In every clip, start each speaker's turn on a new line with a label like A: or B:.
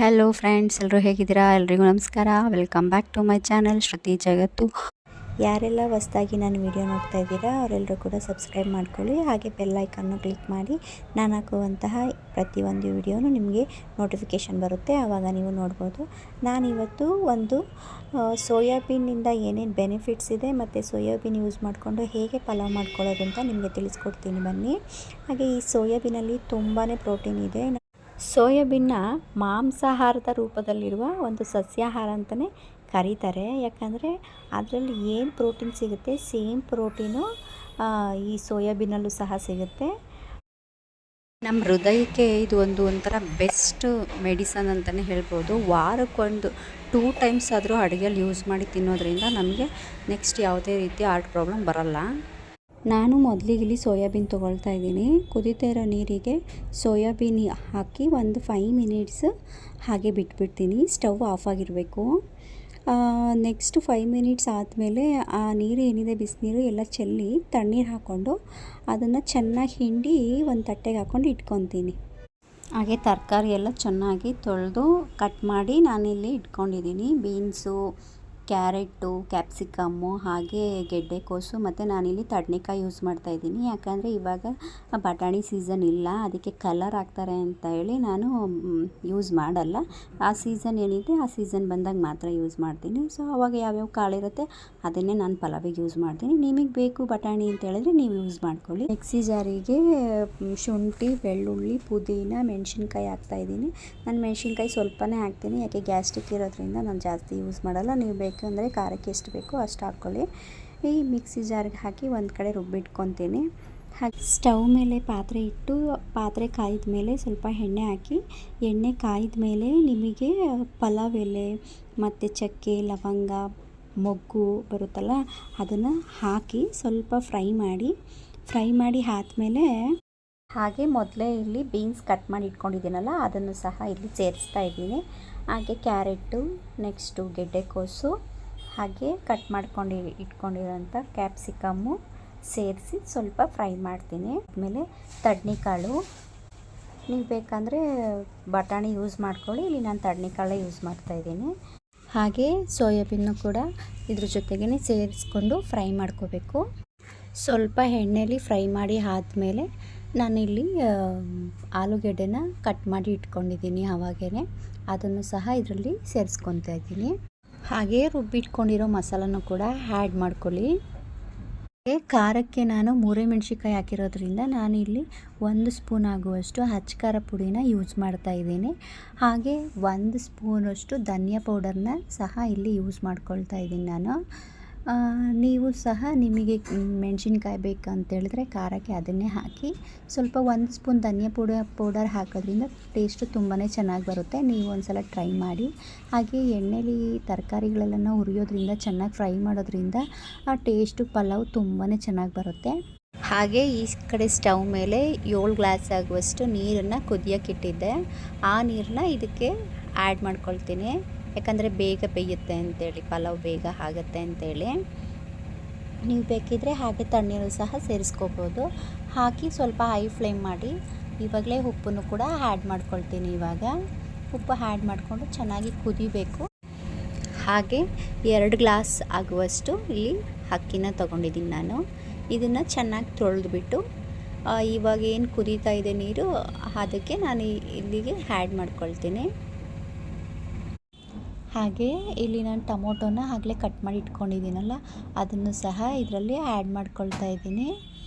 A: Hello friends, ಎಲ್ಲರೂ ಹೇಗಿದ್ದೀರಾ? ಎಲ್ರಿಗೂ ನಮಸ್ಕಾರ. Welcome back to my channel Shruti ಜಗತ್ತು. ಯಾರೆಲ್ಲ ಹೊಸದಾಗಿ ನಾನು ವಿಡಿಯೋ ನೋಡ್ತಾ ಇದ್ದೀರಾ ಅವರೆಲ್ಲರೂ ಕೂಡ ಸಬ್ಸ್ಕ್ರೈಬ್ ಮಾಡ್ಕೊಳ್ಳಿ. ಹಾಗೆ ಬೆಲ್ ಐಕನ್ನು ಕ್ಲಿಕ್ ಮಾಡಿ ನಾನು ಹಾಕುವಂತಹ ಪ್ರತಿಯೊಂದು ವಿಡಿಯೋನು ನಿಮಗೆ ನೋಟಿಫಿಕೇಷನ್ ಬರುತ್ತೆ, ಆವಾಗ ನೀವು ನೋಡ್ಬೋದು. ನಾನಿವತ್ತು ಒಂದು ಸೋಯಾಬೀನಿಂದ ಏನೇನು ಬೆನಿಫಿಟ್ಸ್ ಇದೆ ಮತ್ತು ಸೋಯಾಬೀನ್ ಯೂಸ್ ಮಾಡಿಕೊಂಡು ಹೇಗೆ ಪಲಾವ್ ಮಾಡ್ಕೊಳ್ಳೋದು ಅಂತ ನಿಮಗೆ ತಿಳಿಸ್ಕೊಡ್ತೀನಿ ಬನ್ನಿ. ಹಾಗೆ ಈ ಸೋಯಾಬೀನಲ್ಲಿ ತುಂಬಾ ಪ್ರೋಟೀನ್ ಇದೆ. ಸೋಯಾಬೀನ್ನ ಮಾಂಸಾಹಾರದ ರೂಪದಲ್ಲಿರುವ ಒಂದು ಸಸ್ಯಾಹಾರ ಅಂತಲೇ ಕರೀತಾರೆ. ಯಾಕಂದರೆ ಅದರಲ್ಲಿ ಏನು ಪ್ರೋಟೀನ್ ಸಿಗುತ್ತೆ ಸೇಮ್ ಪ್ರೋಟೀನು ಈ ಸೋಯಾಬೀನಲ್ಲೂ ಸಹ ಸಿಗುತ್ತೆ. ನಮ್ಮ ಹೃದಯಕ್ಕೆ ಇದು ಒಂಥರ ಬೆಸ್ಟ್ ಮೆಡಿಸನ್ ಅಂತಲೇ ಹೇಳ್ಬೋದು. ವಾರಕ್ಕೊಂದು 2 ಟೈಮ್ಸ್ ಆದರೂ ಅಡುಗೆಯಲ್ಲಿ ಯೂಸ್ ಮಾಡಿ ತಿನ್ನೋದ್ರಿಂದ ನಮಗೆ ನೆಕ್ಸ್ಟ್ ಯಾವುದೇ ರೀತಿ ಹಾರ್ಟ್ ಪ್ರಾಬ್ಲಮ್ ಬರಲ್ಲ. ನಾನು ಮೊದಲಿಗೆ ಸೋಯಾಬೀನ್ ತೊಗೊಳ್ತಾ ಇದ್ದೀನಿ. ಕುದೀತಾ ಇರೋ ನೀರಿಗೆ ಸೋಯಾಬೀನ್ ಹಾಕಿ ಒಂದು 5 ಮಿನಿಟ್ಸ್ ಹಾಗೆ ಬಿಟ್ಬಿಡ್ತೀನಿ. ಸ್ಟವ್ ಆಫ್ ಆಗಿರಬೇಕು. ನೆಕ್ಸ್ಟ್ 5 ಮಿನಿಟ್ಸ್ ಆದಮೇಲೆ ಆ ನೀರು ಏನಿದೆ ಬಿಸಿನೀರು ಎಲ್ಲ ಚೆಲ್ಲಿ ತಣ್ಣೀರು ಹಾಕ್ಕೊಂಡು ಅದನ್ನು ಚೆನ್ನಾಗಿ ಹಿಂಡಿ ಒಂದು ತಟ್ಟೆಗೆ ಹಾಕ್ಕೊಂಡು ಇಟ್ಕೊತೀನಿ. ಹಾಗೆ ತರಕಾರಿ ಎಲ್ಲ ಚೆನ್ನಾಗಿ ತೊಳೆದು ಕಟ್ ಮಾಡಿ ನಾನಿಲ್ಲಿ ಇಟ್ಕೊಂಡಿದ್ದೀನಿ. ಬೀನ್ಸು, ಕ್ಯಾರೆಟು, ಕ್ಯಾಪ್ಸಿಕಮ್ಮು, ಹಾಗೆ ಗೆಡ್ಡೆಕೋಸು ಮತ್ತು ನಾನಿಲ್ಲಿ ತಡ್ನೆಕಾಯಿ ಯೂಸ್ ಮಾಡ್ತಾಯಿದ್ದೀನಿ. ಯಾಕಂದರೆ ಇವಾಗ ಬಟಾಣಿ ಸೀಸನ್ ಇಲ್ಲ, ಅದಕ್ಕೆ ಕಲರ್ ಹಾಕ್ತಾರೆ ಅಂತ ಹೇಳಿ ನಾನು ಯೂಸ್ ಮಾಡಲ್ಲ. ಆ ಸೀಸನ್ ಏನಿದೆ ಆ ಸೀಸನ್ ಬಂದಾಗ ಮಾತ್ರ ಯೂಸ್ ಮಾಡ್ತೀನಿ. ಸೊ ಅವಾಗ ಯಾವ್ಯಾವ ಕಾಳಿರುತ್ತೆ ಅದನ್ನೇ ನಾನು ಪಲಾವಿಗೆ ಯೂಸ್ ಮಾಡ್ತೀನಿ. ನಿಮಗೆ ಬೇಕು ಬಟಾಣಿ ಅಂತ ಹೇಳಿದ್ರೆ ನೀವು ಯೂಸ್ ಮಾಡ್ಕೊಳ್ಳಿ. ಮಿಕ್ಸಿ ಜಾರಿಗೆ ಶುಂಠಿ, ಬೆಳ್ಳುಳ್ಳಿ, ಪುದೀನ, ಮೆಣಸಿನ್ಕಾಯಿ ಹಾಕ್ತಾಯಿದ್ದೀನಿ. ನಾನು ಮೆಣಸಿನ್ಕಾಯಿ ಸ್ವಲ್ಪನೇ ಹಾಕ್ತೀನಿ, ಯಾಕೆ ಗ್ಯಾಸ್ಟ್ರಿಕ್ ಇರೋದ್ರಿಂದ ನಾನು ಜಾಸ್ತಿ ಯೂಸ್ ಮಾಡಲ್ಲ. ನೀವು ಬೇಕಂದರೆ ಖಾರಕ್ಕೆ ಎಷ್ಟು ಬೇಕೋ ಅಷ್ಟು ಹಾಕ್ಕೊಳ್ಳಿ. ಈ ಮಿಕ್ಸಿ ಜಾರ್ಗೆ ಹಾಕಿ ಒಂದು ಕಡೆ ರುಬ್ಬಿಟ್ಕೊತೀನಿ. ಹಾಗೆ ಸ್ಟವ್ ಮೇಲೆ ಪಾತ್ರೆ ಇಟ್ಟು ಪಾತ್ರೆ ಕಾಯ್ದ ಮೇಲೆ ಸ್ವಲ್ಪ ಎಣ್ಣೆ ಹಾಕಿ, ಎಣ್ಣೆ ಕಾಯ್ದ ಮೇಲೆ ನಿಮಗೆ ಪಲಾವ್ ಎಲೆ ಮತ್ತು ಚಕ್ಕೆ, ಲವಂಗ, ಮೊಗ್ಗು ಬರುತ್ತಲ್ಲ ಅದನ್ನು ಹಾಕಿ ಸ್ವಲ್ಪ ಫ್ರೈ ಮಾಡಿ ಆದಮೇಲೆ ಹಾಗೆ ಮೊದಲೇ ಇಲ್ಲಿ ಬೀನ್ಸ್ ಕಟ್ ಮಾಡಿ ಇಟ್ಕೊಂಡಿದ್ದೀನಲ್ಲ ಅದನ್ನು ಸಹ ಇಲ್ಲಿ ಸೇರಿಸ್ತಾ ಇದ್ದೀನಿ. ಹಾಗೆ ಕ್ಯಾರೆಟು, ನೆಕ್ಸ್ಟು ಗೆಡ್ಡೆಕೋಸು, ಹಾಗೆ ಕಟ್ ಮಾಡ್ಕೊಂಡು ಇಟ್ಕೊಂಡಿರೋಂಥ ಕ್ಯಾಪ್ಸಿಕಮ್ಮು ಸೇರಿಸಿ ಸ್ವಲ್ಪ ಫ್ರೈ ಮಾಡ್ತೀನಿ. ಆಮೇಲೆ ತಡ್ನಿಕಾಳು, ನೀವು ಬೇಕಂದರೆ ಬಟಾಣಿ ಯೂಸ್ ಮಾಡ್ಕೊಳ್ಳಿ, ಇಲ್ಲಿ ನಾನು ತಡ್ನಿಕಾಳೇ ಯೂಸ್ ಮಾಡ್ತಾಯಿದ್ದೀನಿ. ಹಾಗೆ ಸೋಯಾಬೀನು ಕೂಡ ಇದ್ರ ಜೊತೆಗೇ ಸೇರಿಸ್ಕೊಂಡು ಫ್ರೈ ಮಾಡ್ಕೋಬೇಕು. ಸ್ವಲ್ಪ ಎಣ್ಣೆಯಲ್ಲಿ ಫ್ರೈ ಮಾಡಿ ಆದಮೇಲೆ ನಾನಿಲ್ಲಿ ಆಲೂಗೆಡ್ಡೆನ ಕಟ್ ಮಾಡಿ ಇಟ್ಕೊಂಡಿದ್ದೀನಿ. ಆವಾಗೇ ಅದನ್ನು ಸಹ ಇದರಲ್ಲಿ ಸೇರಿಸ್ಕೊತಾ ಇದ್ದೀನಿ. ಹಾಗೆ ರುಬ್ಬಿಟ್ಕೊಂಡಿರೋ ಮಸಾಲನೂ ಕೂಡ ಆ್ಯಡ್ ಮಾಡ್ಕೊಳ್ಳಿ. ಹಾಗೆ ಖಾರಕ್ಕೆ ನಾನು 3 ಮೆಣಸಿನ್ಕಾಯಿ ಹಾಕಿರೋದ್ರಿಂದ ನಾನಿಲ್ಲಿ 1 ಸ್ಪೂನ್ ಆಗುವಷ್ಟು ಅಚ್ಕಾರ ಪುಡಿನ ಯೂಸ್ ಮಾಡ್ತಾ ಇದ್ದೀನಿ. ಹಾಗೆ 1 ಸ್ಪೂನಷ್ಟು ಧನಿಯಾ ಪೌಡರ್ನ ಸಹ ಇಲ್ಲಿ ಯೂಸ್ ಮಾಡ್ಕೊಳ್ತಾ ಇದ್ದೀನಿ ನಾನು. ನೀವು ಸಹ ನಿಮಗೆ ಮೆಣಸಿನ್ಕಾಯಿ ಬೇಕಂತೇಳಿದ್ರೆ ಖಾರಕ್ಕೆ ಅದನ್ನೇ ಹಾಕಿ, ಸ್ವಲ್ಪ 1 ಸ್ಪೂನ್ ಧನಿಯಾ ಪೌಡರ್ ಹಾಕೋದ್ರಿಂದ ಟೇಸ್ಟು ತುಂಬಾ ಚೆನ್ನಾಗಿ ಬರುತ್ತೆ. ನೀವು ಒಂದು ಸಲ ಟ್ರೈ ಮಾಡಿ. ಹಾಗೆ ಎಣ್ಣೆಲಿ ತರಕಾರಿಗಳೆಲ್ಲ ಹುರಿಯೋದ್ರಿಂದ ಚೆನ್ನಾಗಿ ಫ್ರೈ ಮಾಡೋದ್ರಿಂದ ಆ ಟೇಸ್ಟು ಪಲಾವ್ ತುಂಬಾ ಚೆನ್ನಾಗಿ ಬರುತ್ತೆ. ಹಾಗೆ ಈ ಕಡೆ ಸ್ಟವ್ ಮೇಲೆ 7 ಗ್ಲಾಸ್ ಆಗುವಷ್ಟು ನೀರನ್ನು ಕುದಿಯೋಕ್ಕಿಟ್ಟಿದ್ದೆ. ಆ ನೀರನ್ನ ಇದಕ್ಕೆ ಆ್ಯಡ್ ಮಾಡ್ಕೊಳ್ತೀನಿ. ಯಾಕಂದರೆ ಬೇಗ ಬೇಯುತ್ತೆ ಅಂತೇಳಿ, ಪಲಾವ್ ಬೇಗ ಆಗುತ್ತೆ ಅಂತೇಳಿ. ನೀವು ಬೇಕಿದ್ದರೆ ಹಾಗೆ ತಣ್ಣೀರು ಸಹ ಸೇರಿಸ್ಕೋಬೋದು. ಹಾಕಿ ಸ್ವಲ್ಪ ಹೈ ಫ್ಲೇಮ್ ಮಾಡಿ ಇವಾಗಲೇ ಉಪ್ಪನ್ನು ಕೂಡ ಆ್ಯಡ್ ಮಾಡ್ಕೊಳ್ತೀನಿ. ಇವಾಗ ಉಪ್ಪು ಆ್ಯಡ್ ಮಾಡಿಕೊಂಡು ಚೆನ್ನಾಗಿ ಕುದಿಬೇಕು. ಹಾಗೆ 2 ಗ್ಲಾಸ್ ಆಗುವಷ್ಟು ಇಲ್ಲಿ ಅಕ್ಕಿನ ತೊಗೊಂಡಿದ್ದೀನಿ ನಾನು. ಇದನ್ನು ಚೆನ್ನಾಗಿ ತೊಳೆದ್ಬಿಟ್ಟು ಇವಾಗ ಏನು ಕುದೀತಾ ಇದೆ ನೀರು ಅದಕ್ಕೆ ನಾನು ಇಲ್ಲಿಗೆ ಆ್ಯಡ್ ಮಾಡ್ಕೊಳ್ತೀನಿ. ಹಾಗೆ ಇಲ್ಲಿ ನಾನು ಟೊಮೊಟೊನ ಆಗಲೇ ಕಟ್ ಮಾಡಿ ಇಟ್ಕೊಂಡಿದ್ದೀನಲ್ಲ ಅದನ್ನು ಸಹ ಇದರಲ್ಲಿ ಆ್ಯಡ್ ಮಾಡ್ಕೊಳ್ತಾ ಇದ್ದೀನಿ.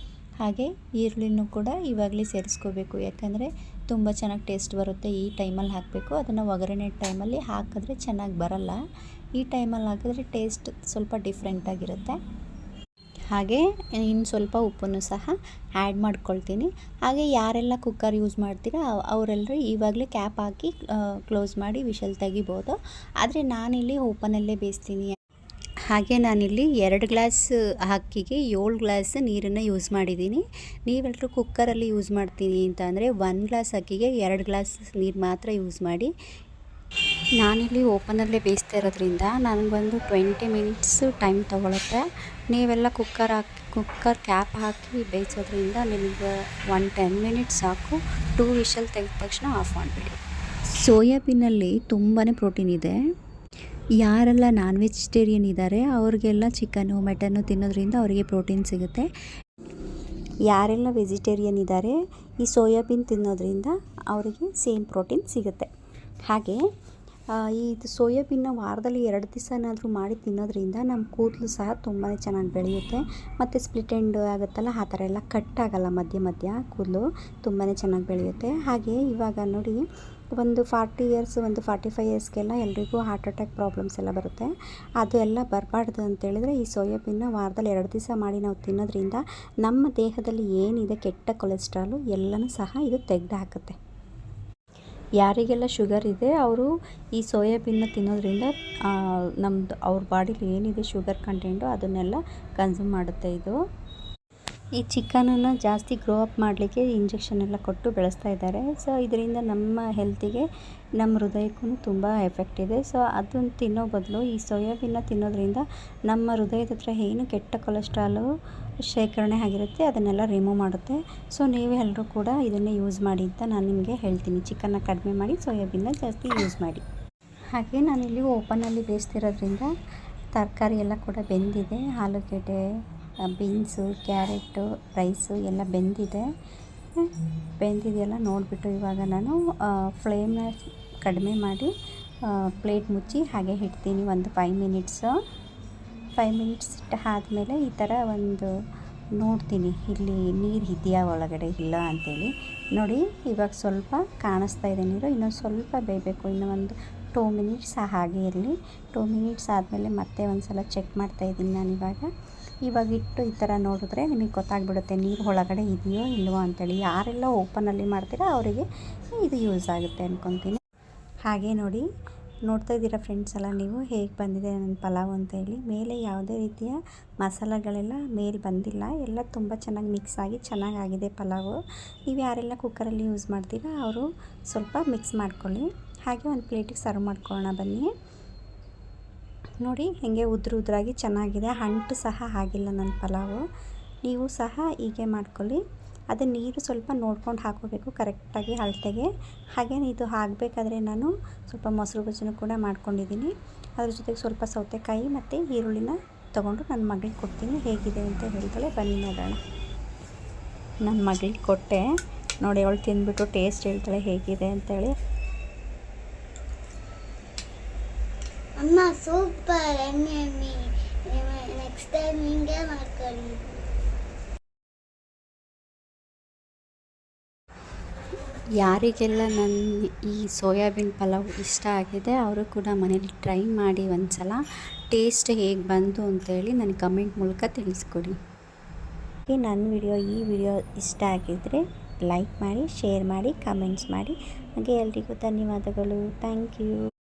A: ಹಾಗೆ ಈರುಳ್ಳಿನೂ ಕೂಡ ಇವಾಗಲೇ ಸೇರಿಸ್ಕೋಬೇಕು, ಯಾಕಂದರೆ ತುಂಬ ಚೆನ್ನಾಗಿ ಟೇಸ್ಟ್ ಬರುತ್ತೆ. ಈ ಟೈಮಲ್ಲಿ ಹಾಕಬೇಕು, ಅದನ್ನು ಒಗ್ಗರಣೆ ಟೈಮಲ್ಲಿ ಹಾಕಿದ್ರೆ ಚೆನ್ನಾಗಿ ಬರಲ್ಲ. ಈ ಟೈಮಲ್ಲಿ ಹಾಕಿದ್ರೆ ಟೇಸ್ಟ್ ಸ್ವಲ್ಪ ಡಿಫ್ರೆಂಟಾಗಿರುತ್ತೆ. ಹಾಗೆ ಇನ್ನು ಸ್ವಲ್ಪ ಉಪ್ಪನ್ನು ಸಹ ಆ್ಯಡ್ ಮಾಡ್ಕೊಳ್ತೀನಿ. ಹಾಗೆ ಯಾರೆಲ್ಲ ಕುಕ್ಕರ್ ಯೂಸ್ ಮಾಡ್ತೀರಾ ಅವರೆಲ್ಲರೂ ಇವಾಗಲೇ ಕ್ಯಾಪ್ ಹಾಕಿ ಕ್ಲೋಸ್ ಮಾಡಿ ವಿಷಲ್ ತೆಗಿಬೋದು. ಆದರೆ ನಾನಿಲ್ಲಿ ಓಪನಲ್ಲೇ ಬೇಯಿಸ್ತೀನಿ. ಹಾಗೆ ನಾನಿಲ್ಲಿ 2 ಗ್ಲಾಸ್ ಅಕ್ಕಿಗೆ 7 ಗ್ಲಾಸ್ ನೀರನ್ನು ಯೂಸ್ ಮಾಡಿದ್ದೀನಿ. ನೀವೆಲ್ಲರೂ ಕುಕ್ಕರಲ್ಲಿ ಯೂಸ್ ಮಾಡ್ತೀನಿ ಅಂತ ಅಂದರೆ 1 ಗ್ಲಾಸ್ ಅಕ್ಕಿಗೆ 2 ಗ್ಲಾಸ್ ನೀರು ಮಾತ್ರ ಯೂಸ್ ಮಾಡಿ. ನಾನಿಲ್ಲಿ ಓಪನಲ್ಲೇ ಬೇಯಿಸ್ತಾ ಇರೋದ್ರಿಂದ ನನಗೊಂದು 20 ಮಿನಿಟ್ಸ್ ಟೈಮ್ ತೊಗೊಳುತ್ತೆ. ನೀವೆಲ್ಲ ಕುಕ್ಕರ್ ಕ್ಯಾಪ್ ಹಾಕಿ ಬೇಯಿಸೋದ್ರಿಂದ ನಿಮಗೆ 10 ಮಿನಿಟ್ಸ್ ಸಾಕು. 2 ವಿಷಲ್ ತೆಗೆದ ತಕ್ಷಣ ಆಫ್ ಮಾಡಿಬಿಡಿ. ಸೋಯಾಬೀನಲ್ಲಿ ತುಂಬಾ ಪ್ರೋಟೀನ್ ಇದೆ. ಯಾರೆಲ್ಲ ನಾನ್ ವೆಜಿಟೇರಿಯನ್ ಇದ್ದಾರೆ ಅವ್ರಿಗೆಲ್ಲ ಚಿಕನ್ನು ಮಟನ್ನು ತಿನ್ನೋದ್ರಿಂದ ಅವರಿಗೆ ಪ್ರೋಟೀನ್ ಸಿಗುತ್ತೆ. ಯಾರೆಲ್ಲ ವೆಜಿಟೇರಿಯನ್ ಇದ್ದಾರೆ ಈ ಸೋಯಾಬೀನ್ ತಿನ್ನೋದ್ರಿಂದ ಅವರಿಗೆ ಸೇಮ್ ಪ್ರೋಟೀನ್ ಸಿಗುತ್ತೆ. ಹಾಗೆ ಇದು ಸೋಯಾಬೀನ್ನ ವಾರದಲ್ಲಿ 2 ದಿವಸನಾದರೂ ಮಾಡಿ ತಿನ್ನೋದ್ರಿಂದ ನಮ್ಮ ಕೂದಲು ಸಹ ತುಂಬಾ ಚೆನ್ನಾಗಿ ಬೆಳೆಯುತ್ತೆ. ಮತ್ತು ಸ್ಪ್ಲಿಟ್ ಎಂಡ್ ಆಗುತ್ತಲ್ಲ, ಆ ಥರ ಎಲ್ಲ ಕಟ್ ಆಗೋಲ್ಲ, ಮಧ್ಯ ಮಧ್ಯ ಕೂದಲು ತುಂಬಾ ಚೆನ್ನಾಗಿ ಬೆಳೆಯುತ್ತೆ. ಹಾಗೆ ಇವಾಗ ನೋಡಿ, ಒಂದು 40 ಇಯರ್ಸ್, ಒಂದು 45 ಇಯರ್ಸ್ಗೆಲ್ಲ ಎಲ್ರಿಗೂ ಹಾರ್ಟ್ ಅಟ್ಯಾಕ್ ಪ್ರಾಬ್ಲಮ್ಸ್ ಎಲ್ಲ ಬರುತ್ತೆ. ಅದು ಎಲ್ಲ ಬರಬಾರ್ದು ಅಂತೇಳಿದರೆ ಈ ಸೋಯಾಬೀನ್ನ ವಾರದಲ್ಲಿ 2 ದಿವಸ ಮಾಡಿ ನಾವು ತಿನ್ನೋದ್ರಿಂದ ನಮ್ಮ ದೇಹದಲ್ಲಿ ಏನಿದೆ ಕೆಟ್ಟ ಕೊಲೆಸ್ಟ್ರಾಲು ಎಲ್ಲನೂ ಸಹ ಇದು ತೆಗೆದು ಹಾಕುತ್ತೆ. ಯಾರಿಗೆಲ್ಲ ಶುಗರ್ ಇದೆ ಅವರು ಈ ಸೋಯಾಬೀನ್ನ ತಿನ್ನೋದ್ರಿಂದ ನಮ್ಮದು ಅವ್ರ ಬಾಡಿಲಿ ಏನಿದೆ ಶುಗರ್ ಕಂಟೆಂಟು ಅದನ್ನೆಲ್ಲ ಕನ್ಸ್ಯೂಮ್ ಮಾಡುತ್ತೆ ಇದು. ಈ ಚಿಕನನ್ನು ಜಾಸ್ತಿ ಗ್ರೋ ಅಪ್ ಮಾಡಲಿಕ್ಕೆ ಇಂಜೆಕ್ಷನ್ ಎಲ್ಲ ಕೊಟ್ಟು ಬೆಳೆಸ್ತಾ ಇದ್ದಾರೆ. ಸೊ ಇದರಿಂದ ನಮ್ಮ ಹೆಲ್ತಿಗೆ, ನಮ್ಮ ಹೃದಯಕ್ಕೂ ತುಂಬ ಎಫೆಕ್ಟ್ ಇದೆ. ಸೊ ಅದನ್ನು ತಿನ್ನೋ ಬದಲು ಈ ಸೋಯಾಬೀನ್ನ ತಿನ್ನೋದ್ರಿಂದ ನಮ್ಮ ಹೃದಯದ ಹತ್ರ ಏನು ಕೆಟ್ಟ ಕೊಲೆಸ್ಟ್ರಾಲು ಶೇಖರಣೆ ಆಗಿರುತ್ತೆ ಅದನ್ನೆಲ್ಲ ರಿಮೂವ್ ಮಾಡುತ್ತೆ. ಸೊ ನೀವೆಲ್ಲರೂ ಕೂಡ ಇದನ್ನೇ ಯೂಸ್ ಮಾಡಿ ಅಂತ ನಾನು ನಿಮಗೆ ಹೇಳ್ತೀನಿ. ಚಿಕನ್ನ ಕಡಿಮೆ ಮಾಡಿ ಸೋಯಾಬೀನ್ನ ಜಾಸ್ತಿ ಯೂಸ್ ಮಾಡಿ. ಹಾಗೆ ನಾನಿಲ್ಲಿ ಓಪನಲ್ಲಿ ಬೇಯಿಸ್ತಿರೋದ್ರಿಂದ ತರಕಾರಿ ಎಲ್ಲ ಕೂಡ ಬೆಂದಿದೆ. ಆಲೂಗೆಡ್ಡೆ, ಬೀನ್ಸು, ಕ್ಯಾರೆಟು, ರೈಸು ಎಲ್ಲ ಬೆಂದಿದೆಯಲ್ಲ ನೋಡಿಬಿಟ್ಟು ಇವಾಗ ನಾನು ಫ್ಲೇಮ್ನ ಕಡಿಮೆ ಮಾಡಿ ಪ್ಲೇಟ್ ಮುಚ್ಚಿ ಹಾಗೆ ಇಡ್ತೀನಿ ಒಂದು 5 ಮಿನಿಟ್ಸು. 5 ಮಿನಿಟ್ಸ್ ಆದಮೇಲೆ ಈ ಥರ ಒಂದು ನೋಡ್ತೀನಿ ಇಲ್ಲಿ ನೀರು ಇದೆಯಾ ಒಳಗಡೆ ಇಲ್ಲ ಅಂಥೇಳಿ. ನೋಡಿ ಇವಾಗ ಸ್ವಲ್ಪ ಕಾಣಿಸ್ತಾ ಇದೆ ನೀರು, ಇನ್ನೊಂದು ಸ್ವಲ್ಪ ಬೇಯಬೇಕು, ಇನ್ನೂ ಒಂದು 2 ಮಿನಿಟ್ಸ್ ಹಾಗೆ ಇರಲಿ. 2 ಮಿನಿಟ್ಸ್ ಆದಮೇಲೆ ಮತ್ತೆ ಒಂದು ಸಲ ಚೆಕ್ ಮಾಡ್ತಾಯಿದ್ದೀನಿ ನಾನು ಇವಾಗ ಇಟ್ಟು ಈ ಥರ ನೋಡಿದ್ರೆ ನಿಮಗೆ ಗೊತ್ತಾಗ್ಬಿಡುತ್ತೆ ನೀರು ಒಳಗಡೆ ಇದೆಯೋ ಇಲ್ವೋ ಅಂಥೇಳಿ. ಯಾರೆಲ್ಲ ಓಪನಲ್ಲಿ ಮಾಡ್ತೀರೋ ಅವರಿಗೆ ಇದು ಯೂಸ್ ಆಗುತ್ತೆ ಅಂದ್ಕೊತೀನಿ. ಹಾಗೆ ನೋಡ್ತಾ ಇದ್ದೀರಾ ಫ್ರೆಂಡ್ಸ್ ಎಲ್ಲ ನೀವು ಹೇಗೆ ಬಂದಿದೆ ನನ್ನ ಪಲಾವ್ ಅಂತೇಳಿ. ಮೇಲೆ ಯಾವುದೇ ರೀತಿಯ ಮಸಾಲೆಗಳೆಲ್ಲ ಮೇಲೆ ಬಂದಿಲ್ಲ, ಎಲ್ಲ ತುಂಬ ಚೆನ್ನಾಗಿ ಮಿಕ್ಸ್ ಆಗಿ ಚೆನ್ನಾಗಾಗಿದೆ ಪಲಾವು. ನೀವು ಯಾರೆಲ್ಲ ಕುಕ್ಕರಲ್ಲಿ ಯೂಸ್ ಮಾಡ್ತೀರಾ ಅವರು ಸ್ವಲ್ಪ ಮಿಕ್ಸ್ ಮಾಡ್ಕೊಳ್ಳಿ. ಹಾಗೆ ಒಂದು ಪ್ಲೇಟಿಗೆ ಸರ್ವ್ ಮಾಡ್ಕೊಳ್ಳೋಣ ಬನ್ನಿ. ನೋಡಿ ಹೇಗೆ ಉದ್ರಾಗಿ ಚೆನ್ನಾಗಿದೆ, ಅಂಟು ಸಹ ಆಗಿಲ್ಲ ನನ್ನ ಪಲಾವು. ನೀವು ಸಹ ಹೀಗೆ ಮಾಡ್ಕೊಳ್ಳಿ. ಅದು ನೀರು ಸ್ವಲ್ಪ ನೋಡ್ಕೊಂಡು ಹಾಕೋಬೇಕು ಕರೆಕ್ಟಾಗಿ ಅಳತೆಗೆ. ಹಾಗೆ ಇದು ಆಗಬೇಕಾದ್ರೆ ನಾನು ಸ್ವಲ್ಪ ಮೊಸರು ಬಜ್ಜಿನೂ ಕೂಡ ಮಾಡ್ಕೊಂಡಿದ್ದೀನಿ. ಅದ್ರ ಜೊತೆಗೆ ಸ್ವಲ್ಪ ಸೌತೆಕಾಯಿ ಮತ್ತು ಈರುಳ್ಳಿನ ತೊಗೊಂಡು ನನ್ನ ಮಗಳಿಗೆ ಕೊಡ್ತೀನಿ. ಹೇಗಿದೆ ಅಂತ ಹೇಳ್ತಾಳೆ, ಬನ್ನಿ ನೋಡೋಣ. ನನ್ನ ಮಗಳಿಗೆ ಕೊಟ್ಟೆ ನೋಡಿ, ಅವಳು ತಿಂದ್ಬಿಟ್ಟು ಟೇಸ್ಟ್ ಹೇಳ್ತಾಳೆ ಹೇಗಿದೆ ಅಂತೇಳಿ.
B: ಅಮ್ಮ ಸೂಪರ್, ನೆಕ್ಸ್ಟ್ ಟೈಮ್ ಹಿಂಗೆ ಮಾಡ್ಕೊಳ್ಳಿ.
A: ಯಾರಿಗೆಲ್ಲ ನನ್ನ ಈ ಸೋಯಾಬೀನ್ ಪಲಾವ್ ಇಷ್ಟ ಆಗಿದೆ ಅವರು ಕೂಡ ಮನೇಲಿ ಟ್ರೈ ಮಾಡಿ ಒಂದು ಸಲ. ಟೇಸ್ಟ್ ಹೇಗೆ ಬಂತು ಅಂತೇಳಿ ನನಗೆ ಕಮೆಂಟ್ ಮೂಲಕ ತಿಳಿಸ್ಕೊಡಿ. ನನ್ನ ಈ ವಿಡಿಯೋ ಇಷ್ಟ ಆಗಿದ್ದರೆ ಲೈಕ್ ಮಾಡಿ, ಶೇರ್ ಮಾಡಿ, ಕಮೆಂಟ್ಸ್ ಮಾಡಿ. ಹಾಗೆ ಎಲ್ರಿಗೂ ಧನ್ಯವಾದಗಳು. Thank you.